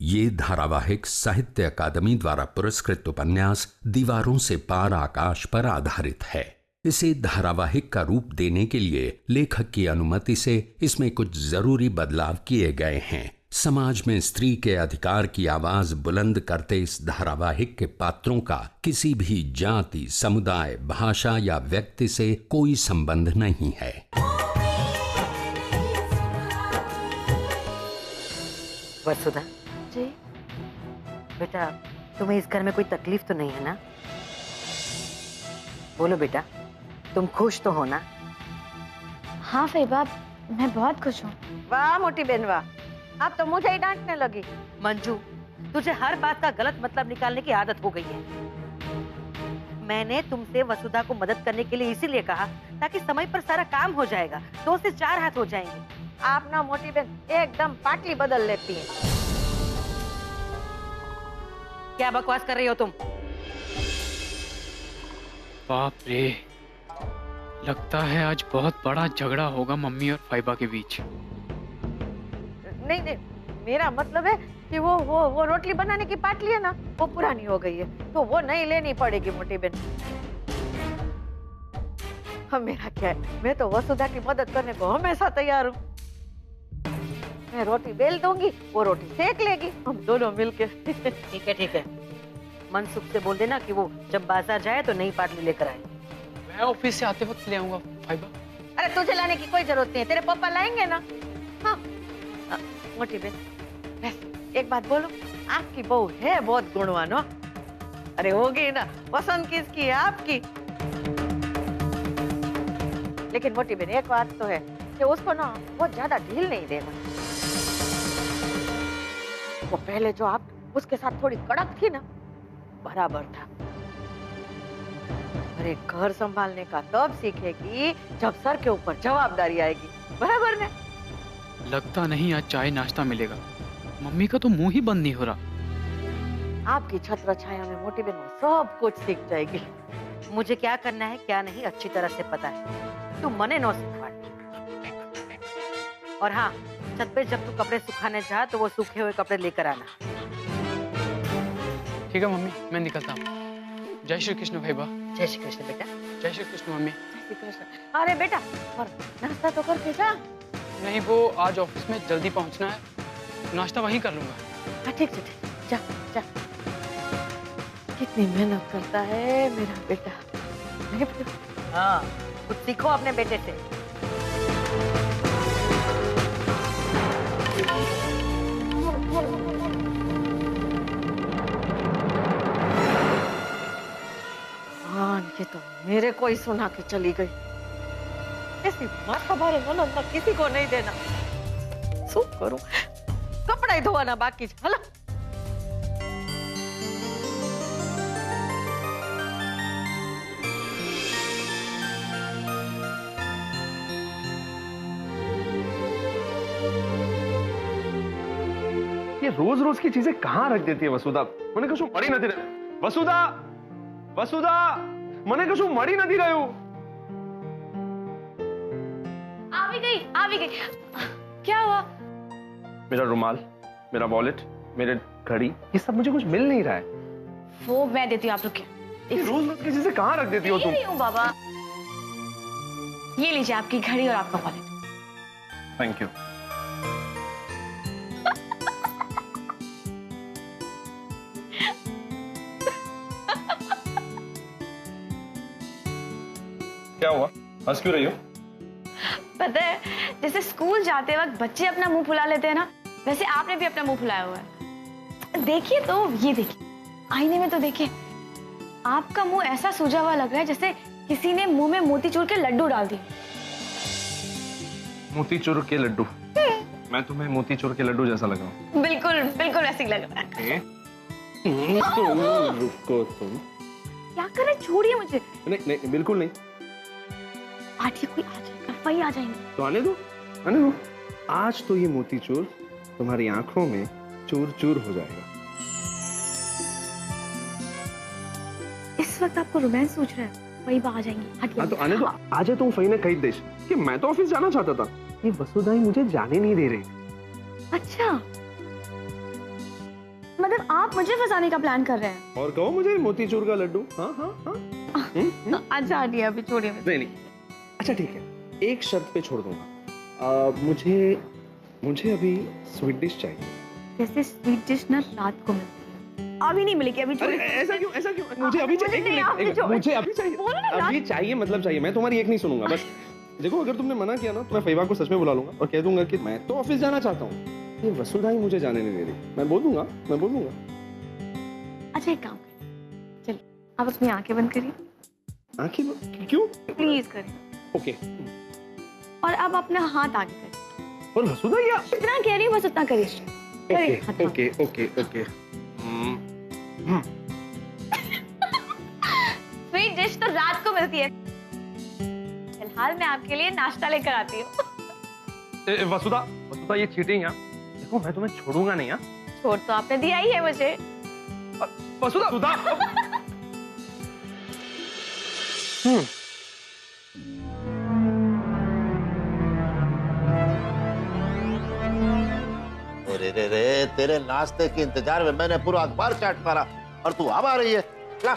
ये धारावाहिक साहित्य अकादमी द्वारा पुरस्कृत उपन्यास दीवारों से पार आकाश पर आधारित है। इसे धारावाहिक का रूप देने के लिए लेखक की अनुमति से इसमें कुछ जरूरी बदलाव किए गए हैं। समाज में स्त्री के अधिकार की आवाज बुलंद करते इस धारावाहिक के पात्रों का किसी भी जाति, समुदाय, भाषा या व्यक्ति से कोई संबंध नहीं है। वसुधा जी, बेटा तुम्हें इस घर में कोई तकलीफ तो नहीं है ना? बोलो बेटा, तुम खुश तो हो ना? हाँ फैबा, मैं बहुत खुश हूँ। वाह मोटी बहन वाह, अब तो मुझे ही डांटने लगी। मंजू, तुझे हर बात का गलत मतलब निकालने की आदत हो गई है। मैंने तुमसे वसुधा को मदद करने के लिए इसीलिए कहा ताकि समय पर सारा काम हो जाएगा, 2 से 4 हाथ हो जाएंगे। आप ना मोटी बहन एकदम पाटली बदल लेती है। क्या बकवास कर रही हो तुम? बाप रे, लगता है आज बहुत बड़ा झगड़ा होगा मम्मी और फाइबा के बीच। नहीं नहीं, मेरा मतलब है कि वो रोटली बनाने की पाटली है ना, वो पुरानी हो गई है, तो वो नहीं लेनी पड़ेगी मोटी बहन। अब मेरा क्या है, मैं तो वसुधा की मदद करने को हमेशा तैयार हूँ। मैं रोटी बेल दूंगी, वो रोटी सेक लेगी, हम दोनों मिलके। ठीक है। मनसुख से बोल देना कि वो जब बाजार जाए तो नई पाटली लेकर आए। मैं ऑफिस से आते वक्त ले आऊंगा फाइबा। अरे तुझे लाने की कोई जरूरत नहीं है, तेरे पापा लाएंगे ना। हाँ मोटी बहन, एक बात बोलो, आपकी बहू है बहुत गुणवान हो। अरे होगी ना, पसंद किसकी है? आपकी। लेकिन मोटी बहन एक बात तो है कि उसको ना बहुत ज्यादा ढील नहीं देना। वो पहले जो आप उसके साथ थोड़ी कड़क थी ना, बराबर था। अरे घर संभालने का तब सीखेगी जब सर के ऊपर जवाबदारी आएगी, बराबर ने? लगता नहीं आज चाय नाश्ता मिलेगा। मम्मी का तो मुंह ही बंद नहीं हो रहा। आपकी छत्र छाया में मोटी बहन सब कुछ सीख जाएगी। मुझे क्या करना है क्या नहीं अच्छी तरह से पता है, तू मने नो सिखवाड़। और हाँ, छत पे जब तू कपड़े सुखाने जा तो वो सूखे हुए कपड़े लेकर आना। ठीक है मम्मी, मैं निकलता हूँ। जय श्री कृष्ण भाईबा। जय श्री कृष्ण बेटा। जय श्री कृष्ण मम्मी। जय श्री कृष्ण। अरे बेटा, और नाश्ता तो करके जा। नहीं, वो आज ऑफिस में जल्दी पहुंचना है, नाश्ता वहीं कर लूंगा। हाँ ठीक है, जा जा। कितनी मेहनत करता है मेरा बेटा। हाँ, कुछ सीखो अपने बेटे से। ये तो मेरे को ही सुना के चली गई। ऐसी माथा भारे ननद ना किसी को नहीं देना। सो करूं, कपड़ा ही धोना बाकी है। हला ये रोज रोज की चीजें कहाँ रख देती है वसुधा? मैंने कशु मड़ी नहीं रहे। वसुधा, वसुधा, मैंने कशु मड़ी नहीं रहे हूँ। आ भी गई। क्या हुआ? मेरा रुमाल, मेरा वॉलेट, मेरे घड़ी, ये सब मुझे कुछ मिल नहीं रहा है। वो मैं देती हूँ, आप रुकिए। रोज रोज की चीजें कहाँ रख देती हो तुम? नहीं हूँ बाबा। ये लीजिए आपकी घड़ी और आपका वॉलेट। Thank you. क्या हुआ? हंस क्यों रही हो? पता है, जैसे स्कूल जाते वक्त बच्चे अपना मुंह फुला लेते हैं ना, वैसे आपने भी अपना मुंह फुलाया हुआ है। देखिए तो, ये देखिए, आईने में तो देखिए, आपका मुंह ऐसा सूजा हुआ लग रहा है जैसे किसी ने मुंह में मोतीचूर के लड्डू डाल दिए। मोतीचूर के लड्डू? मैं तुम्हें मोतीचूर के लड्डू जैसा लग रहा हूँ? बिल्कुल बिल्कुल ऐसे ही लग रहा है। रुको तुम। क्या कर रहे? छोड़िए मुझे। नहीं नहीं, बिल्कुल नहीं। आज कोई आ जाएगा, वही आ जाएंगे। तो आने दो, आने दो। आज तो ये मोतीचूर तुम्हारी आंखों में चूर चूर हो जाएगा। इस वक्त आपको रोमांस सोच रहा है? वही आ जाएंगे। हटिए। हाँ तो आने दो। आज है तो फही ने कही देश कि मैं तो ऑफिस जाना चाहता था, ये वसुधा ही मुझे जाने नहीं दे रही। अच्छा, मतलब आप मुझे फंसाने का प्लान कर रहे हैं? और कहो मुझे मोतीचूर का लड्डू। हाँ हाँ हाँ। अच्छा हटिए, अभी छोड़िए मुझे। नहीं नहीं, अच्छा ठीक है, एक शर्त पे छोड़ दूंगा। मुझे अभी स्वीट डिश चाहिए। जैसे स्वीट डिश ना रात को मिलती है, अभी नहीं मिलेगी, अभी अरे छोड़िए। ऐसा क्यों, ऐसा क्यों? मुझे अभी चाहिए, नहीं, आपने जो- मुझे अभी चाहिए, बोलो ना, अभी चाहिए, मतलब चाहिए। मैं तुम्हारी एक नहीं सुनूंगा बस। देखो अगर तुमने मना किया ना तो मैं फैबा को सच में बुला लूंगा और कह दूंगा कि मैं तो ऑफिस जाना चाहता हूँ, ये वसुधा ही मुझे जाने नहीं दे रही। मैं बोल दूंगा। अच्छा एक काम करिए, चलिए आप अपनी आंखें बंद करिए, आखिर क्यों? प्लीज करिए। ओके। और अब अपना हाथ आगे करिए। और वसुधा या जितना कह रही हूँ बस उतना करिए। करिए हाथ आगे। Okay okay okay. Sweet dish तो रात को मिलती है, फिलहाल मैं आपके लिए नाश्ता लेकर आती हूँ। वसुधा ये चीटिंग है। देखो मैं तुम्हें छोड़ूंगा नहीं। छोड़ तो आपने दिया ही है मुझे। वसुधा अरे रे रे, तेरे नाश्ते के इंतजार में मैंने पूरा अखबार चाट मारा और तू अब आ रही है। ला।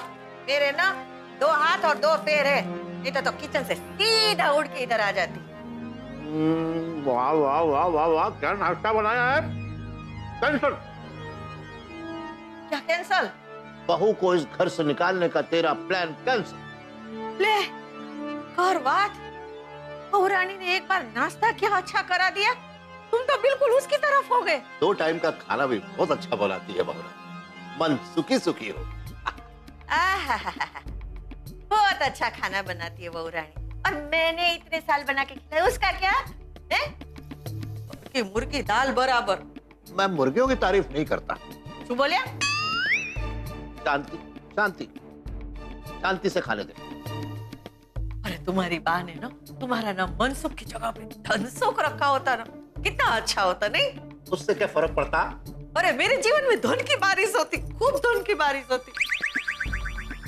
मेरे ना 2 हाथ और 2 पैर है, नहीं तो किचन से सीधा उड़ के इधर आ जाती। वाह वाह वाह वाह वाह, क्या नाश्ता बनाया है। कैंसल। क्या कैंसल? बहू को इस घर से निकालने का तेरा प्लान कैंसल। ले कर बात, बहू रानी ने एक बार नाश्ता क्या अच्छा करा दिया, तुम तो बिल्कुल उसकी तरफ हो गए। 2 टाइम का खाना भी बहुत अच्छा बनाती है बहू, मन सुखी सुखी हो। आहाहाहा, बहुत अच्छा खाना बनाती है बहू रानी, और मैंने इतने साल बना के खिलाया, उसका क्या है? कि मुर्गी दाल बराबर। मैं मुर्गियों की तारीफ नहीं करता। तू बोलिया? शांति शांति शांति से खाने दे। अरे तुम्हारी बहन ने ना तुम्हारा ना मनसुख की जगह पे धनसुख रखा होता ना, कितना अच्छा होता नहीं? उससे क्या फर्क पड़ता? अरे मेरे जीवन में धन की बारिश होती, खूब धन की बारिश होती।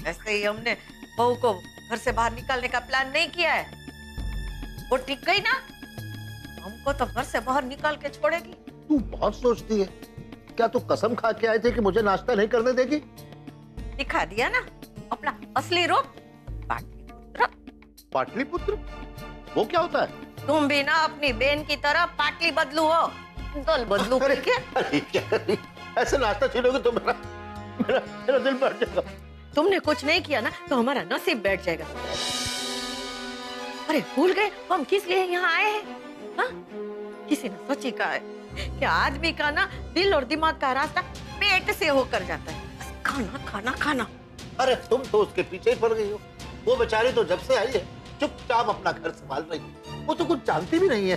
ऐसे ही हमने बहू को घर से बाहर निकालने का प्लान नहीं किया है, वो टिक गई ना, हमको तो घर से बाहर निकाल के छोड़ेगी। तू बहुत सोचती है। क्या तू कसम खा के आए थे कि मुझे नाश्ता नहीं करने देगी? दिखा दिया ना अपना असली रूप, पाटलिपुत्र। पाटलिपुत्र? वो क्या होता है? तुम भी ना अपनी बहन की तरह पाटली बदलू हो, दल बदलू अरे करके। अरे क्या कर रही? ऐसे नाश्ता छीनोगे तो मेरा दिल बैठ जाएगा। तुमने कुछ नहीं किया ना तो हमारा नसीब बैठ जाएगा। अरे भूल गए हम किस लिए यहाँ आए हैं? हाँ? किसी ने सोची का है कि आदमी का ना दिल और दिमाग का रास्ता पेट से होकर जाता है, बस खाना खाना खाना। अरे तुम तो उसके पीछे ही पड़ गई हो। वो बेचारी तो जब से आई है चुपचाप अपना घर संभाल रही है। वो तो कुछ जानती भी नहीं है।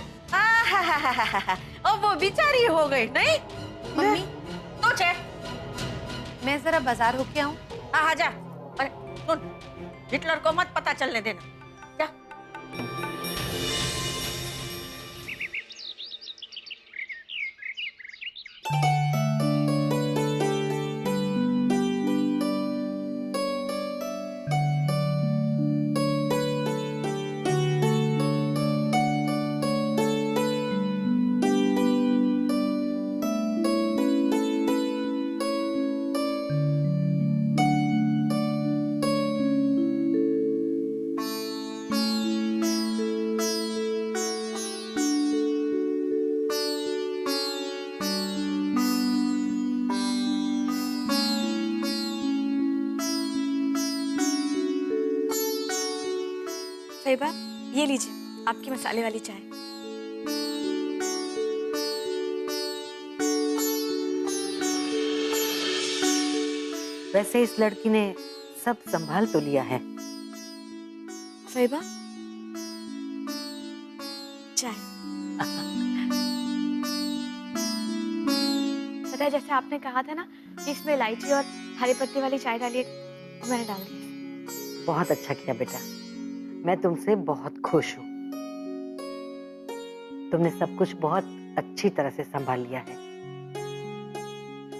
अब वो बेचारी हो गई नहीं? मम्मी तो चे मैं जरा बाजार होके आऊँ। हाँ जा। अरे सुन, हिटलर को मत पता चलने देना, जा। साहिबा ये लीजिए आपकी मसाले वाली चाय। वैसे इस लड़की ने सब संभाल तो लिया है। साहिबा चाय। पता है जैसे आपने कहा था ना कि इसमें इलायची और हरे पत्ते वाली चाय डालिए, तो मैंने डाल दी। बहुत अच्छा किया बेटा, मैं तुमसे बहुत खुश हूँ। तुमने सब कुछ बहुत अच्छी तरह से संभाल लिया है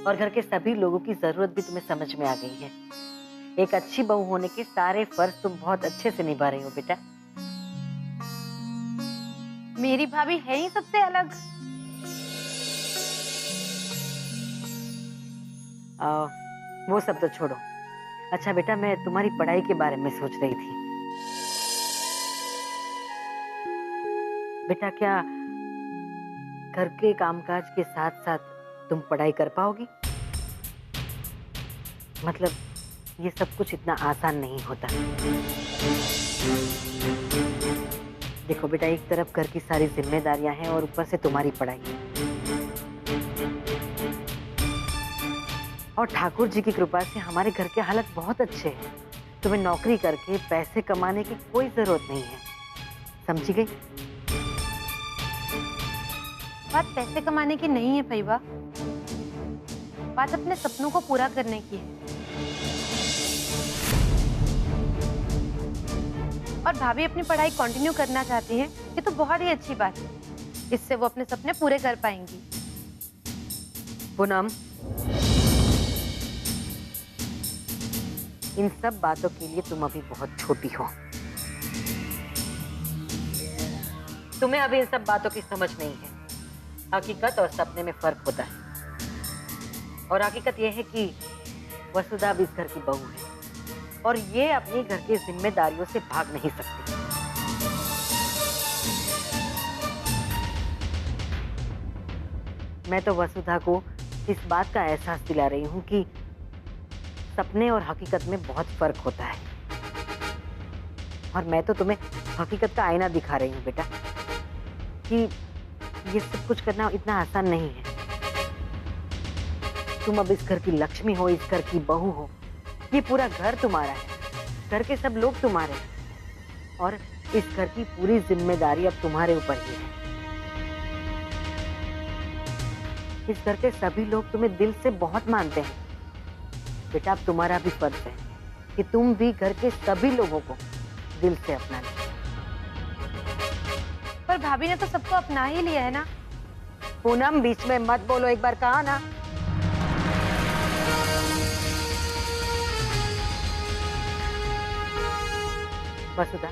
और घर के सभी लोगों की जरूरत भी तुम्हें समझ में आ गई है। एक अच्छी बहू होने के सारे फर्ज तुम बहुत अच्छे से निभा रही हो बेटा। मेरी भाभी है ही सबसे अलग। वो सब तो छोड़ो। अच्छा बेटा, मैं तुम्हारी पढ़ाई के बारे में सोच रही थी। बेटा, क्या घर के कामकाज के साथ साथ तुम पढ़ाई कर पाओगी? मतलब ये सब कुछ इतना आसान नहीं होता। देखो बेटा, एक तरफ घर की सारी जिम्मेदारियां हैं और ऊपर से तुम्हारी पढ़ाई। और ठाकुर जी की कृपा से हमारे घर के हालत बहुत अच्छे हैं। तुम्हें नौकरी करके पैसे कमाने की कोई जरूरत नहीं है, समझी गई? बात पैसे कमाने की नहीं है फैबा, बात अपने सपनों को पूरा करने की है। और भाभी अपनी पढ़ाई कंटिन्यू करना चाहती हैं, ये तो बहुत ही अच्छी बात है। इससे वो अपने सपने पूरे कर पाएंगी। पूनम, इन सब बातों के लिए तुम अभी बहुत छोटी हो। तुम्हें अभी इन सब बातों की समझ नहीं है। हकीकत और सपने में फर्क होता है। और हकीकत यह है कि वसुधा भी इस घर की बहू है और ये अपनी घर की जिम्मेदारियों से भाग नहीं सकती। मैं तो वसुधा को इस बात का एहसास दिला रही हूँ कि सपने और हकीकत में बहुत फर्क होता है। और मैं तो तुम्हें हकीकत का आईना दिखा रही हूँ बेटा, कि ये सब कुछ करना इतना आसान नहीं है। तुम अब इस घर की लक्ष्मी हो, इस घर की बहू हो। ये पूरा घर तुम्हारा है, घर के सब लोग तुम्हारे हैं और इस घर की पूरी जिम्मेदारी अब तुम्हारे ऊपर ही है। इस घर के सभी लोग तुम्हें दिल से बहुत मानते हैं बेटा। अब तुम्हारा भी फर्ज है कि तुम भी घर के सभी लोगों को दिल से अपना लो। पर भाभी ने तो सबको अपना ही लिया है ना। पूनम, बीच में मत बोलो, एक बार कहा ना। वसुधा,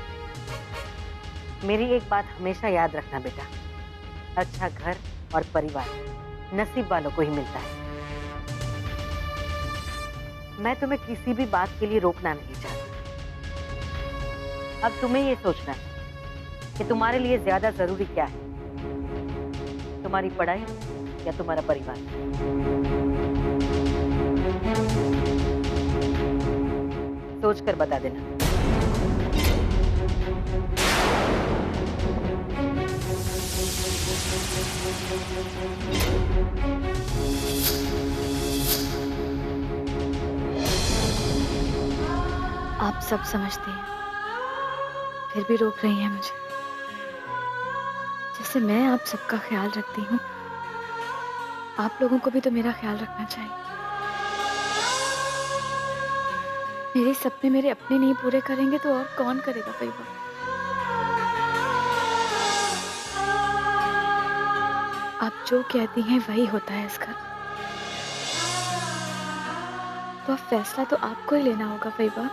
मेरी एक बात हमेशा याद रखना बेटा, अच्छा घर और परिवार नसीब वालों को ही मिलता है। मैं तुम्हें किसी भी बात के लिए रोकना नहीं चाहती। अब तुम्हें ये सोचना है कि तुम्हारे लिए ज्यादा जरूरी क्या है, तुम्हारी पढ़ाई या तुम्हारा परिवार। सोचकर बता देना। आप सब समझती हैं, फिर भी रोक रही हैं मुझे। जैसे मैं आप सबका ख्याल रखती हूँ, आप लोगों को भी तो मेरा ख्याल रखना चाहिए। मेरे सपने मेरे अपने नहीं पूरे करेंगे तो और कौन करेगा फैबा? आप जो कहती हैं वही होता है इस घर। तो अब फैसला तो आपको ही लेना होगा फैबा।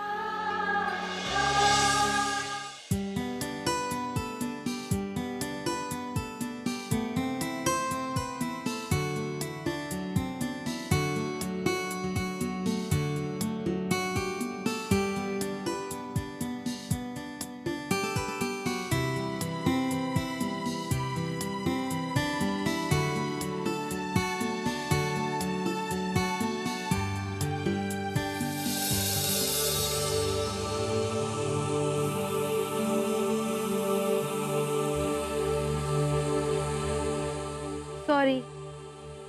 सॉरी,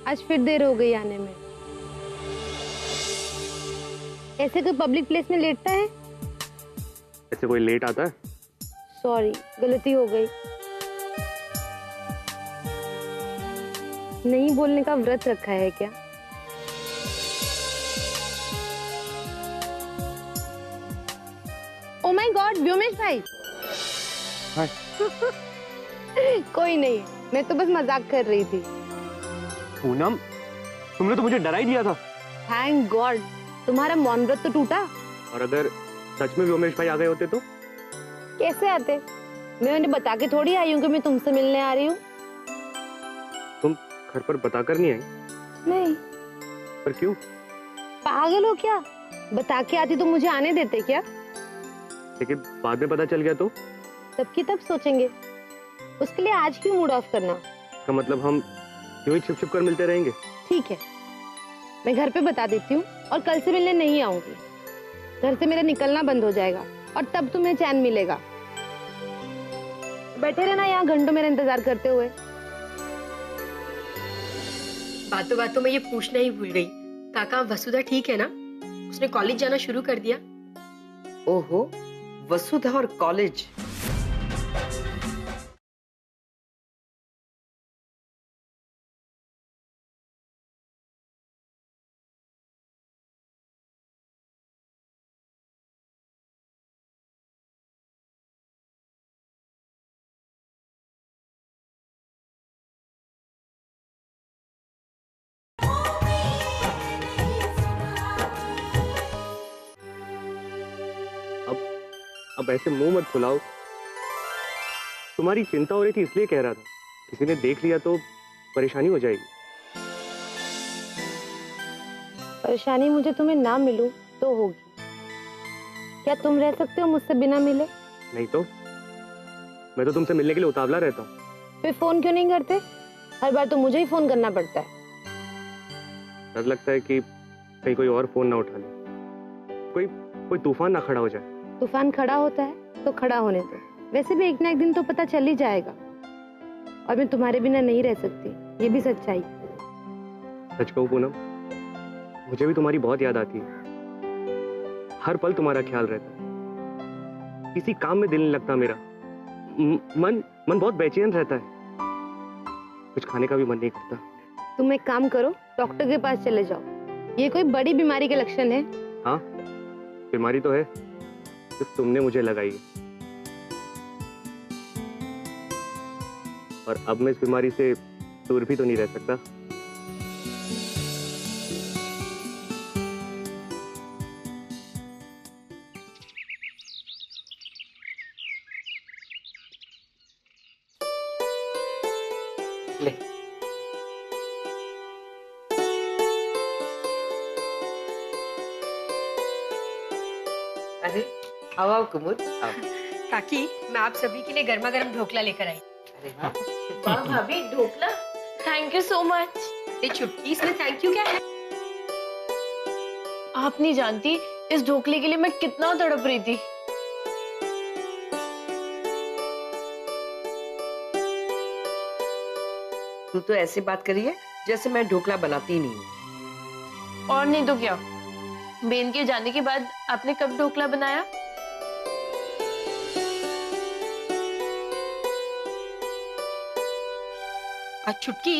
आज फिर देर हो गई आने में। ऐसे कोई पब्लिक प्लेस में लेटता है? ऐसे कोई लेट आता है? सॉरी, गलती हो गई। नहीं बोलने का व्रत रखा है क्या? ओ माय गॉड, व्योमेश भाई। हाय। कोई नहीं, मैं तो बस मजाक कर रही थी। पूनम, तुमने तो मुझे डरा ही दिया था। थैंक गॉड, तुम्हारा मौन व्रत तो टूटा। और अगर सच में व्योमेश भाई आ गए होते तो? कैसे आते? मैं उन्हें बता के थोड़ी आई हूँ कि मैं तुमसे मिलने आ रही हूँ। तुम घर पर बताकर नहीं आई? नहीं। पर क्यों? पागल हो क्या? बता के आती तो मुझे आने देते क्या? लेकिन बाद में पता चल गया तो? तब की तब सोचेंगे। उसके लिए आज क्यों मूड ऑफ करना? का मतलब हम यूं ही छुप छुप कर मिलते रहेंगे? ठीक है, मैं घर पे बता देती हूँ और कल से मिलने नहीं आऊंगी। घर से मेरा निकलना बंद हो जाएगा और तब तुम्हें चैन मिलेगा। बैठे रहना यहाँ घंटों मेरा इंतजार करते हुए। बातों बातों में ये पूछना ही भूल गई, काका वसुधा ठीक है ना? उसने कॉलेज जाना शुरू कर दिया? ओहो, वसुधा और कॉलेज। अब ऐसे मुंह मत फुलाओ। तुम्हारी चिंता हो रही थी इसलिए कह रहा था, किसी ने देख लिया तो परेशानी हो जाएगी। परेशानी मुझे तुम्हें ना मिलूं तो होगी। क्या तुम रह सकते हो मुझसे बिना मिले? नहीं तो मैं तो तुमसे मिलने के लिए उतावला रहता हूँ। फिर फोन क्यों नहीं करते? हर बार तो मुझे ही फोन करना पड़ता है। डर लगता है कि कहीं कोई और फोन ना उठा ले, कोई तूफान ना खड़ा हो जाए। तूफान खड़ा होता है तो खड़ा होने दो। वैसे भी एक ना एक दिन तो पता चल ही जाएगा। और मैं तुम्हारे बिना नहीं रह सकती, ये भी सच्चाई। सच कहूं पूनम, मुझे भी तुम्हारी बहुत याद आती है। हर पल तुम्हारा ख्याल रहता है। किसी काम में दिल नहीं लगता मेरा। मन बहुत बेचैन रहता है। कुछ खाने का भी मन नहीं करता। तुम एक काम करो, डॉक्टर के पास चले जाओ। ये कोई बड़ी बीमारी के लक्षण है? हाँ, बीमारी तो है, सिर्फ तुमने मुझे लगाई है। और अब मैं इस बीमारी से दूर भी तो नहीं रह सकता। ले। अरे आओ कुमुद, आओ। काकी, मैं आप सभी के लिए गर्मा गर्म ढोकला लेकर आई। अरे वाह। वाह भाभी, dhokla. Thank you so much. ये छुट्टी, इसमें थैंक यू क्या है? आप नहीं जानती इस ढोकले के लिए मैं कितना तड़प रही थी। तू तो ऐसी बात करी है जैसे मैं ढोकला बनाती ही नहीं हूँ। और नहीं तो क्या, बेन के जाने के बाद आपने कब ढोकला बनाया? आज छुट्टी,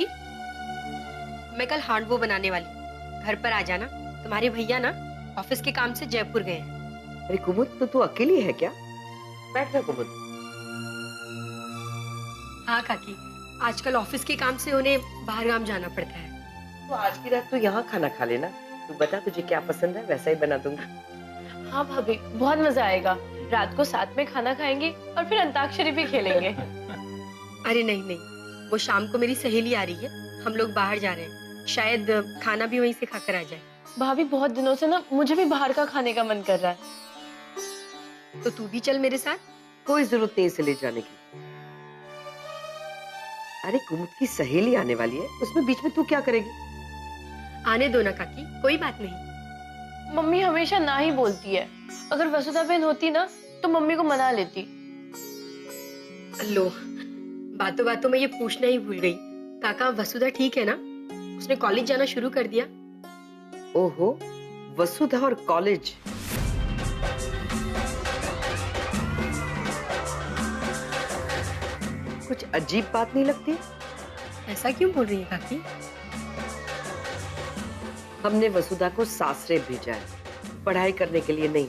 मैं कल हांडवो बनाने वाली। घर पर आ जाना, तुम्हारे भैया ना ऑफिस के काम से जयपुर गए हैं। अरे कुमुद, तो तू अकेली है क्या? बैठ जा कुमुद। हाँ काकी, आजकल ऑफिस के काम से उन्हें बाहर गांव जाना पड़ता है। तो आज की रात तू यहाँ खाना खा लेना। तू बता तुझे क्या पसंद है, वैसा ही बना दूंगी। हाँ भाभी, बहुत मजा आएगा। रात को साथ में खाना खाएंगे और फिर अंताक्षरी भी खेलेंगे। अरे नहीं नहीं, वो शाम को मेरी सहेली आ रही है, हम लोग बाहर जा रहे हैं, शायद खाना भी वहीं से खाकर आ जाए। भाभी, बहुत दिनों से ना मुझे भी बाहर का खाने का मन कर रहा है। तो तू भी चल मेरे साथ। कोई जरूरत नहीं इसे ले जाने की। अरे कुमुद की सहेली आने वाली है, उसमें बीच में तू क्या करेगी? आने दो ना काकी, कोई बात नहीं। मम्मी हमेशा ना ही बोलती है। अगर वसुधा बहन होती ना तो मम्मी को मना लेती। लो, बातों बातों में ये पूछना ही भूल गई, काका वसुधा ठीक है ना? उसने कॉलेज जाना शुरू कर दिया? ओहो, वसुधा और कॉलेज। कुछ अजीब बात नहीं लगती? ऐसा क्यों बोल रही है काकी? हमने वसुधा को सासरे भेजा है, पढ़ाई करने के लिए नहीं।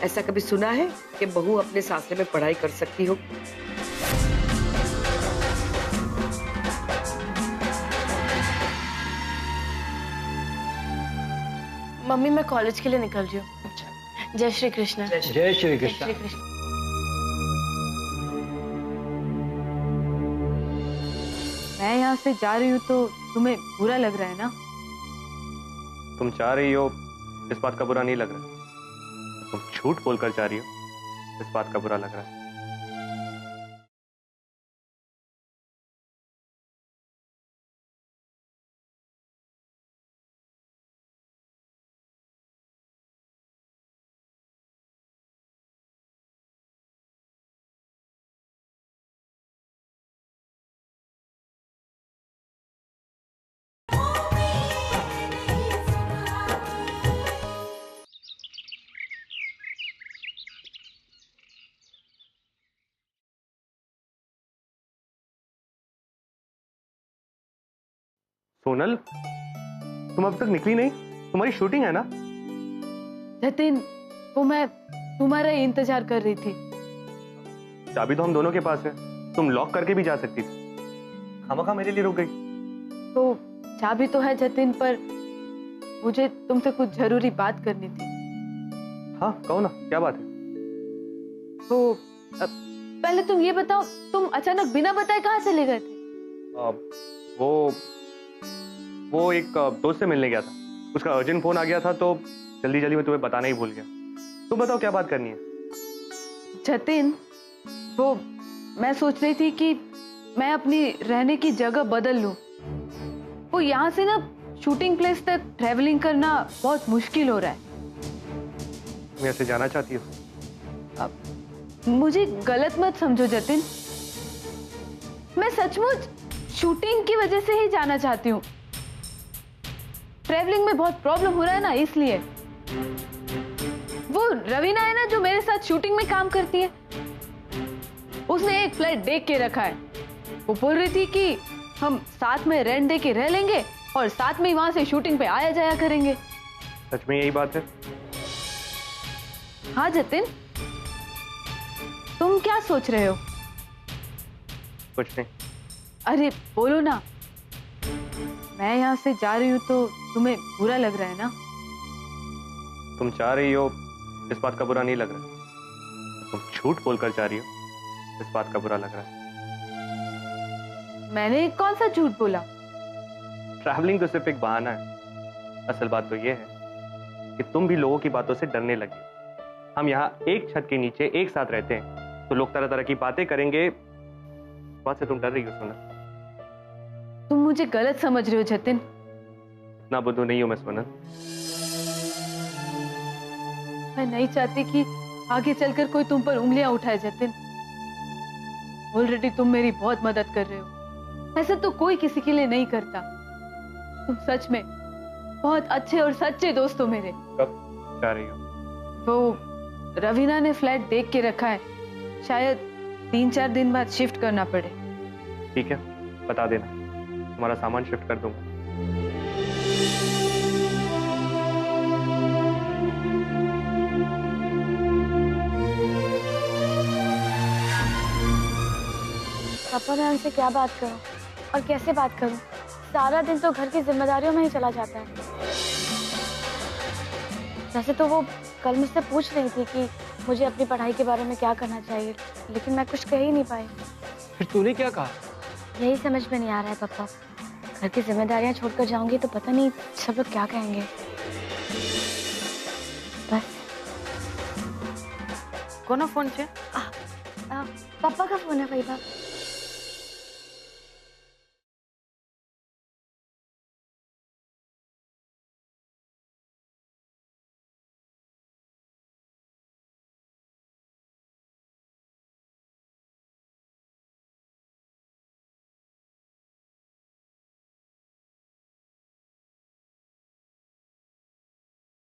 ऐसा कभी सुना है कि बहू अपने सासरे में पढ़ाई कर सकती हो? मम्मी, मैं कॉलेज के लिए निकल रही हूँ। जय श्री कृष्ण। जय श्री कृष्ण। श्री कृष्ण। मैं यहाँ से जा रही हूँ तो तुम्हें बुरा लग रहा है ना? तुम चाह रही हो इस बात का बुरा नहीं लग रहा। तुम झूठ बोलकर चाह रही हो इस बात का बुरा लग रहा है। सोनल, तुम अब तक निकली नहीं? तुम्हारी शूटिंग है ना? जतिन, वो मैं तुम्हारा ही इंतजार कर रही थी। चाबी तो हम दोनों के पास है, तुम लॉक करके भी जा सकती थी। खामखा मेरे लिए रुक गई। तो चाबी तो है जतिन, पर मुझे तुमसे कुछ जरूरी बात करनी थी। हाँ कहो ना, क्या बात है? तो पहले तुम ये बताओ, तुम अचानक बिना बताए कहाँ चले गए थे? वो एक दोस्त से मिलने गया था, उसका अर्जेंट फोन आ गया था तो जल्दी जल्दी में तुम्हें बताना ही भूल गया। तुम बताओ क्या बात करनी है? जतिन, वो मैं सोच रही थी कि मैं अपनी रहने की जगह बदल लूं। वो यहाँ से ना शूटिंग प्लेस तक ट्रैवलिंग करना बहुत मुश्किल हो रहा है। तुम ऐसे जाना चाहती हो? मुझे गलत मत समझो जतिन, मैं सचमुच शूटिंग की वजह से ही जाना चाहती हूँ। ट्रैवलिंग में बहुत प्रॉब्लम हो रहा है ना, इसलिए। वो रवीना है ना जो मेरे साथ शूटिंग में काम करती है, उसने एक फ्लैट देख के रखा है। वो बोल रही थी कि हम साथ में रेंट दे के रह लेंगे और साथ में ही वहां से शूटिंग पे आया जाया करेंगे। सच में यही बात है? हाँ जतिन, तुम क्या सोच रहे हो? कुछ नहीं। अरे बोलो ना, मैं यहाँ से जा रही हूँ तो तुम्हें बुरा लग रहा है ना? तुम चाह रही हो इस बात का बुरा नहीं लग रहा। तुम झूठ बोलकर चाह रही हो इस बात का बुरा लग रहा है। मैंने कौन सा झूठ बोला? ट्रैवलिंग तो सिर्फ एक बहाना है। असल बात तो यह है कि तुम भी लोगों की बातों से डरने लगी। हम यहाँ एक छत के नीचे एक साथ रहते हैं तो लोग तरह तरह की बातें करेंगे, बात से तुम डर रही हो सोनल। तुम मुझे गलत समझ रहे हो जतिन। इतना बुद्धू नहीं हूं मैं सोनल। मैं नहीं चाहती कि आगे चलकर कोई तुम पर उंगलियां उठाए जतिन। ऑलरेडी तुम मेरी बहुत मदद कर रहे हो, ऐसा तो कोई किसी के लिए नहीं करता। तुम सच में बहुत अच्छे और सच्चे दोस्त हो मेरे। कब जा रही हो? वो रवीना ने फ्लैट देख के रखा है, शायद 3-4 दिन बाद शिफ्ट करना पड़े। ठीक है, बता देना, तुम्हारा सामान शिफ्ट कर दूंगा। पापा, मैं उनसे क्या बात करूं और कैसे बात करूं? सारा दिन तो घर की जिम्मेदारियों में ही चला जाता है। वैसे तो वो कल मुझसे पूछ रही थी कि मुझे अपनी पढ़ाई के बारे में क्या करना चाहिए, लेकिन मैं कुछ कह ही नहीं पाई। फिर तूने क्या कहा? यही समझ में नहीं आ रहा है पापा। घर की जिम्मेदारियां छोड़कर जाऊंगी तो पता नहीं सब लोग क्या कहेंगे। बस। कोनो फोन छे? पापा का फोन है फैबा।